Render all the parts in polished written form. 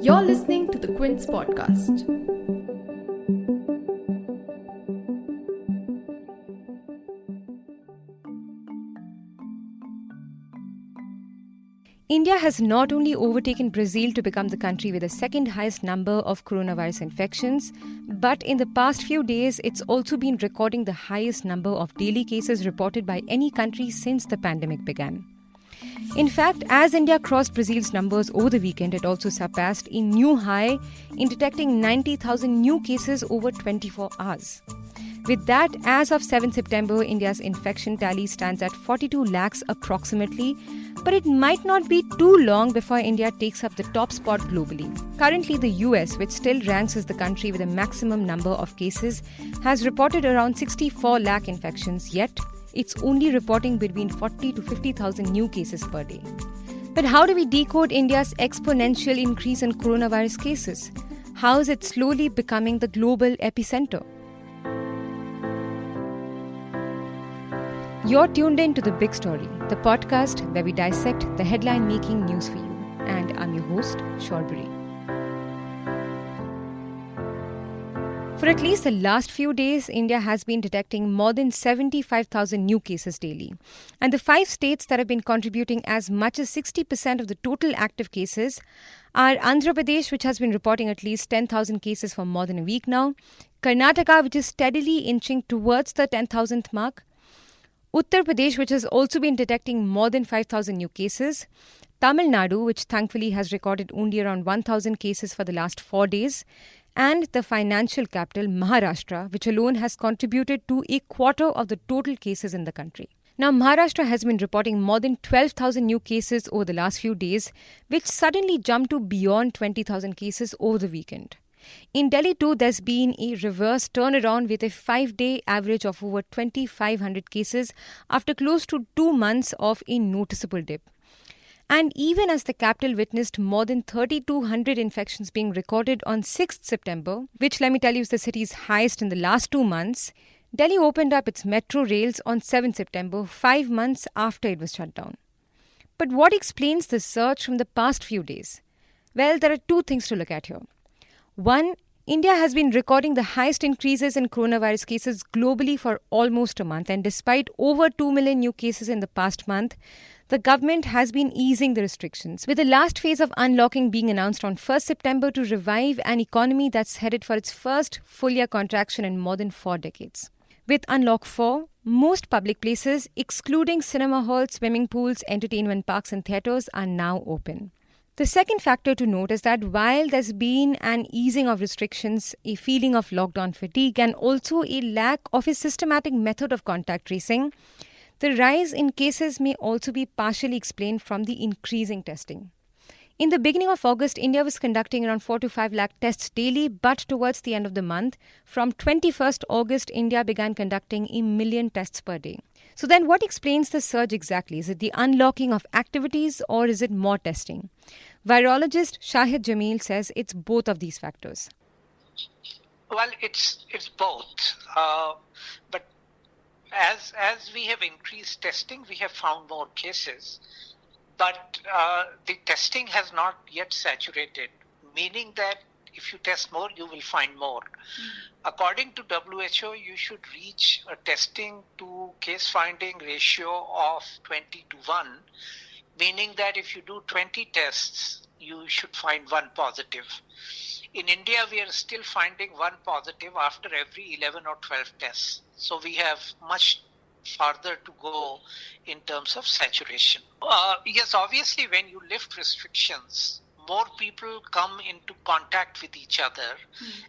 You're listening to the Quint podcast. India has not only overtaken Brazil to become the country with the second highest number of coronavirus infections, but in the past few days, it's also been recording the highest number of daily cases reported by any country since the pandemic began. In fact, as India crossed Brazil's numbers over the weekend, it also surpassed a new high in detecting 90,000 new cases over 24 hours. With that, as of 7 September, India's infection tally stands at 42 lakhs approximately, but it might not be too long before India takes up the top spot globally. Currently, the US, which still ranks as the country with the maximum number of cases, has reported around 64 lakh infections, yet it's only reporting between 40 to 50,000 new cases per day. But how do we decode India's exponential increase in coronavirus cases? How is it slowly becoming the global epicentre? You're tuned in to The Big Story, the podcast where we dissect the headline-making news for you. And I'm your host, Shorbury. For at least the last few days, India has been detecting more than 75,000 new cases daily. And the 5 states that have been contributing as much as 60% of the total active cases are Andhra Pradesh, which has been reporting at least 10,000 cases for more than a week now, Karnataka, which is steadily inching towards the 10,000th mark, Uttar Pradesh, which has also been detecting more than 5,000 new cases, Tamil Nadu, which thankfully has recorded only around 1,000 cases for the last 4 days, and the financial capital, Maharashtra, which alone has contributed to a quarter of the total cases in the country. Now, Maharashtra has been reporting more than 12,000 new cases over the last few days, which suddenly jumped to beyond 20,000 cases over the weekend. In Delhi too, there's been a reverse turnaround with a 5-day average of over 2,500 cases after close to 2 months of a noticeable dip. And even as the capital witnessed more than 3,200 infections being recorded on 6th September, which let me tell you is the city's highest in the last 2 months, Delhi opened up its metro rails on 7th September, 5 months after it was shut down. But what explains the surge from the past few days? Well, there are 2 things to look at here. One, India has been recording the highest increases in coronavirus cases globally for almost a month, and despite over 2 million new cases in the past month, the government has been easing the restrictions, with the last phase of unlocking being announced on 1st September to revive an economy that's headed for its first full-year contraction in more than 4 decades. With Unlock 4, most public places, excluding cinema halls, swimming pools, entertainment parks and theatres, are now open. The second factor to note is that while there's been an easing of restrictions, a feeling of lockdown fatigue, and also a lack of a systematic method of contact tracing, the rise in cases may also be partially explained from the increasing testing. In the beginning of August, India was conducting around 4 to 5 lakh tests daily, but towards the end of the month, from 21st August, India began conducting 1 million tests per day. So then what explains the surge exactly? Is it the unlocking of activities or is it more testing? Virologist Shahid Jamil says it's both of these factors. Well, it's both. But as we have increased testing, we have found more cases. But the testing has not yet saturated, meaning that if you test more, you will find more. According to WHO, you should reach a testing to case finding ratio of 20 to 1, meaning that if you do 20 tests, you should find 1 positive. In India, we are still finding 1 positive after every 11 or 12 tests. So we have much farther to go in terms of saturation. Yes, obviously, when you lift restrictions, more people come into contact with each other,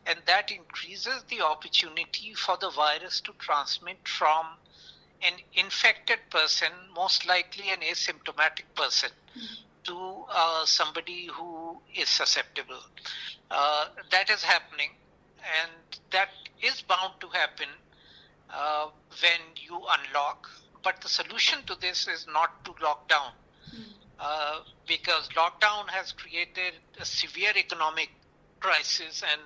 and that increases the opportunity for the virus to transmit from an infected person, most likely an asymptomatic person, to somebody who is susceptible. That is happening, and that is bound to happen when you unlock. But the solution to this is not to lock down. Because lockdown has created a severe economic crisis, and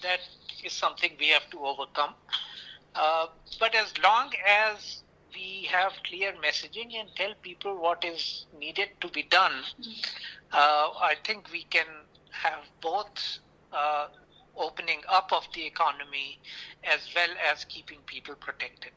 that is something we have to overcome. But as long as we have clear messaging and tell people what is needed to be done, I think we can have both opening up of the economy as well as keeping people protected.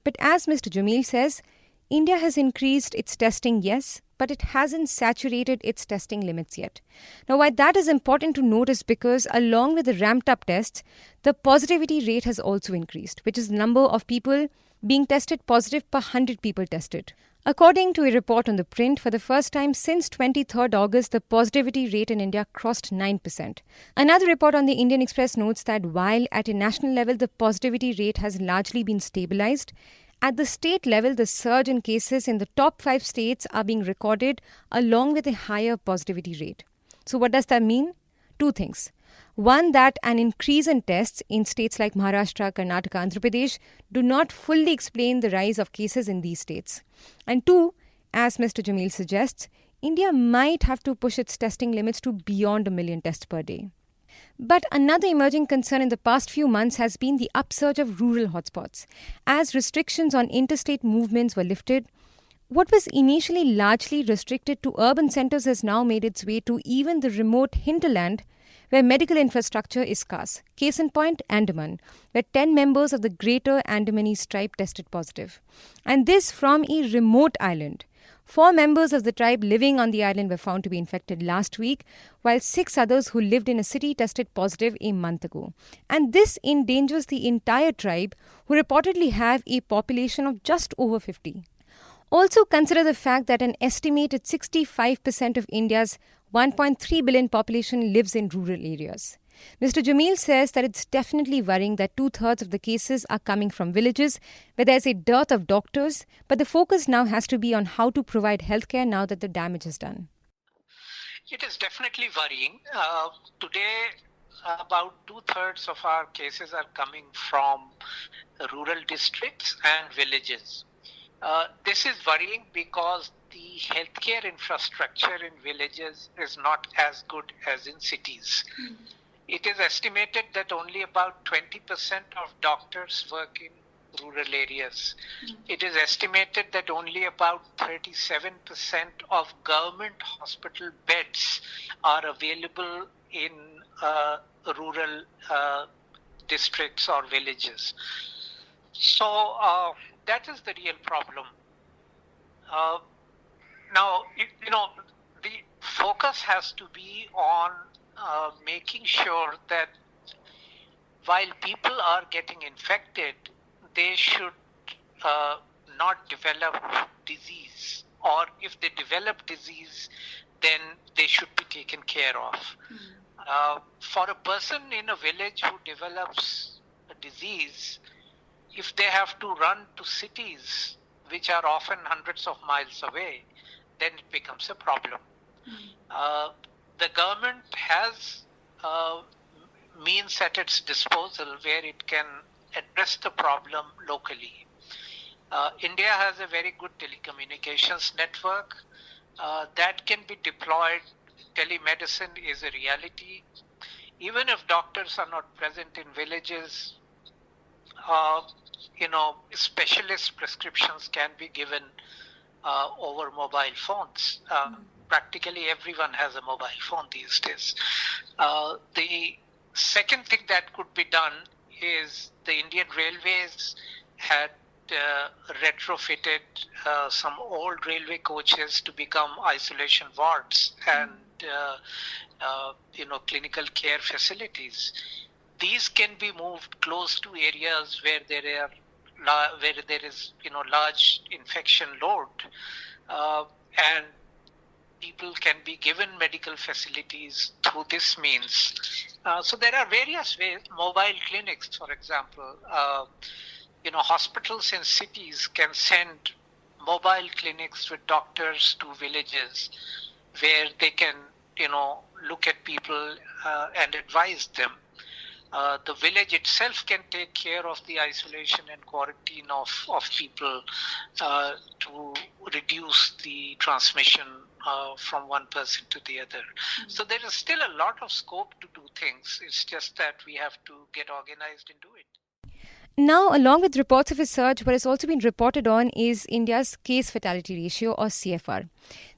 But as Mr. Jamil says, India has increased its testing, yes, but it hasn't saturated its testing limits yet. Now, why that is important to note is because along with the ramped up tests, the positivity rate has also increased, which is the number of people being tested positive per 100 people tested. According to a report on the Print, for the first time since 23rd August, the positivity rate in India crossed 9%. Another report on the Indian Express notes that while at a national level the positivity rate has largely been stabilized, at the state level the surge in cases in the top 5 states are being recorded along with a higher positivity rate. So what does that mean? Two things. One, that an increase in tests in states like Maharashtra, Karnataka, Andhra Pradesh do not fully explain the rise of cases in these states. And two, as Mr. Jamil suggests, India might have to push its testing limits to beyond 1 million tests per day. But another emerging concern in the past few months has been the upsurge of rural hotspots. As restrictions on interstate movements were lifted, what was initially largely restricted to urban centers has now made its way to even the remote hinterland where medical infrastructure is scarce. Case in point, Andaman, where 10 members of the Greater Andamanese tribe tested positive. And this from a remote island. 4 members of the tribe living on the island were found to be infected last week, while 6 others who lived in a city tested positive a month ago. And this endangers the entire tribe, who reportedly have a population of just over 50. Also consider the fact that an estimated 65% of India's 1.3 billion population lives in rural areas. Mr. Jamil says that it's definitely worrying that 2/3 of the cases are coming from villages where there's a dearth of doctors, but the focus now has to be on how to provide healthcare now that the damage is done. It is definitely worrying. Today, about 2/3 of our cases are coming from rural districts and villages. This is worrying because the healthcare infrastructure in villages is not as good as in cities. It is estimated that only about 20% of doctors work in rural areas. It is estimated that only about 37% of government hospital beds are available in rural districts or villages. So that is the real problem. Now, the focus has to be on making sure that while people are getting infected, they should not develop disease, or if they develop disease, then they should be taken care of. For a person in a village who develops a disease, if they have to run to cities, which are often hundreds of miles away, then it becomes a problem. The government has means at its disposal where it can address the problem locally. India has a very good telecommunications network that can be deployed. Telemedicine is a reality. Even if doctors are not present in villages, specialist prescriptions can be given over mobile phones. Practically everyone has a mobile phone these days. The second thing that could be done is the Indian Railways had retrofitted some old railway coaches to become isolation wards and clinical care facilities. These can be moved close to areas where there is large infection load, and people can be given medical facilities through this means. So there are various ways. Mobile clinics, for example, hospitals in cities can send mobile clinics with doctors to villages where they can, look at people and advise them. The village itself can take care of the isolation and quarantine of people to reduce the transmission from one person to the other. So there is still a lot of scope to do things. It's just that we have to get organized and do it. Now, along with reports of his surge, what has also been reported on is India's case fatality ratio, or CFR.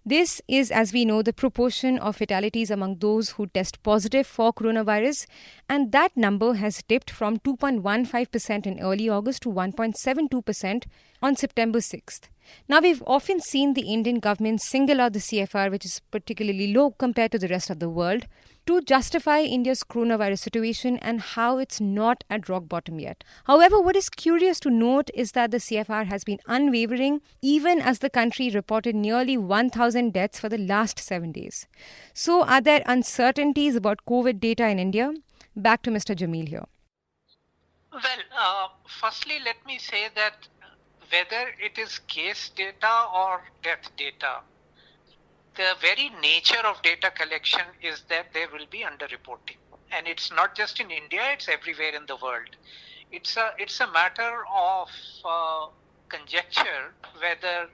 This is, as we know, the proportion of fatalities among those who test positive for coronavirus, and that number has dipped from 2.15% in early August to 1.72% on September 6th. Now, we've often seen the Indian government single out the CFR, which is particularly low compared to the rest of the world, to justify India's coronavirus situation and how it's not at rock bottom yet. However, what is curious to note is that the CFR has been unwavering even as the country reported nearly 1,000 deaths for the last 7 days. So, are there uncertainties about COVID data in India? Back to Mr. Jamil here. Well, firstly, let me say that whether it is case data or death data, the very nature of data collection is that there will be underreporting. And it's not just in India, it's everywhere in the world. It's a matter of conjecture whether,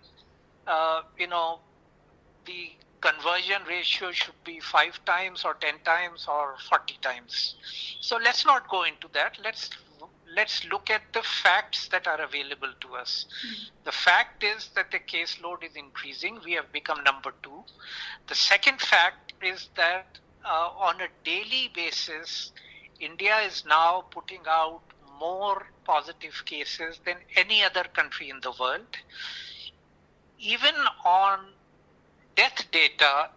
the conversion ratio should be 5 times or 10 times or 40 times. So let's not go into that. Let's look at the facts that are available to us. The fact is that the caseload is increasing. We have become number 2. The second fact is that on a daily basis, India is now putting out more positive cases than any other country in the world. Even on death data,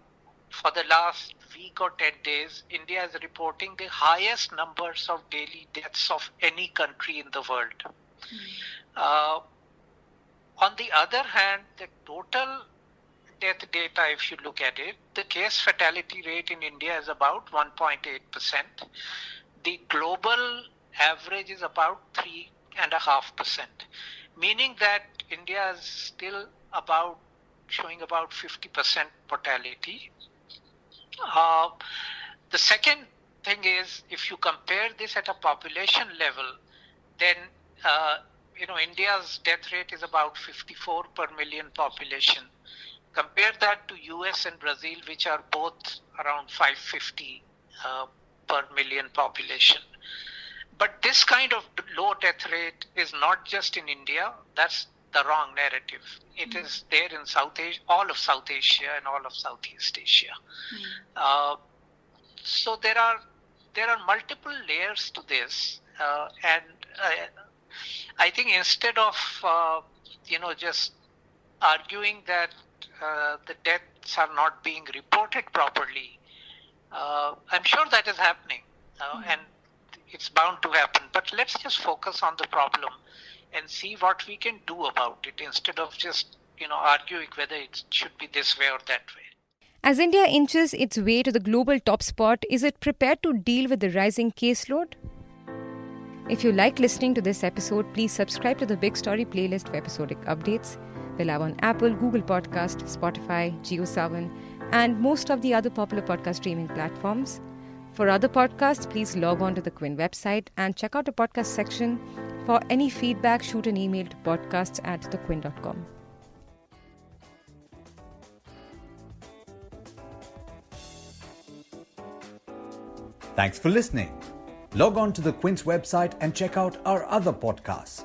for the last week or 10 days, India is reporting the highest numbers of daily deaths of any country in the world. On the other hand, the total death data, if you look at it, the case fatality rate in India is about 1.8%. The global average is about 3.5%, meaning that India is still showing about 50% mortality. The second thing is, if you compare this at a population level, then India's death rate is about 54 per million population. Compare that to US and Brazil, which are both around 550 per million population. But this kind of low death rate is not just in India. That's the wrong narrative. It is there in South Asia, all of South Asia and all of Southeast Asia. So there are multiple layers to this, and I think instead of just arguing that the deaths are not being reported properly, I'm sure that is happening, and it's bound to happen. But let's just focus on the problem and see what we can do about it instead of just arguing whether it should be this way or that way. As India inches its way to the global top spot, is it prepared to deal with the rising caseload? If you like listening to this episode, please subscribe to the Big Story playlist for episodic updates. We're live on Apple, Google Podcast, Spotify, JioSaavn, and most of the other popular podcast streaming platforms. For other podcasts, please log on to the Quint website and check out the podcast section. For any feedback, shoot an email to podcasts@thequint.com. Thanks for listening. Log on to the Quint's website and check out our other podcasts.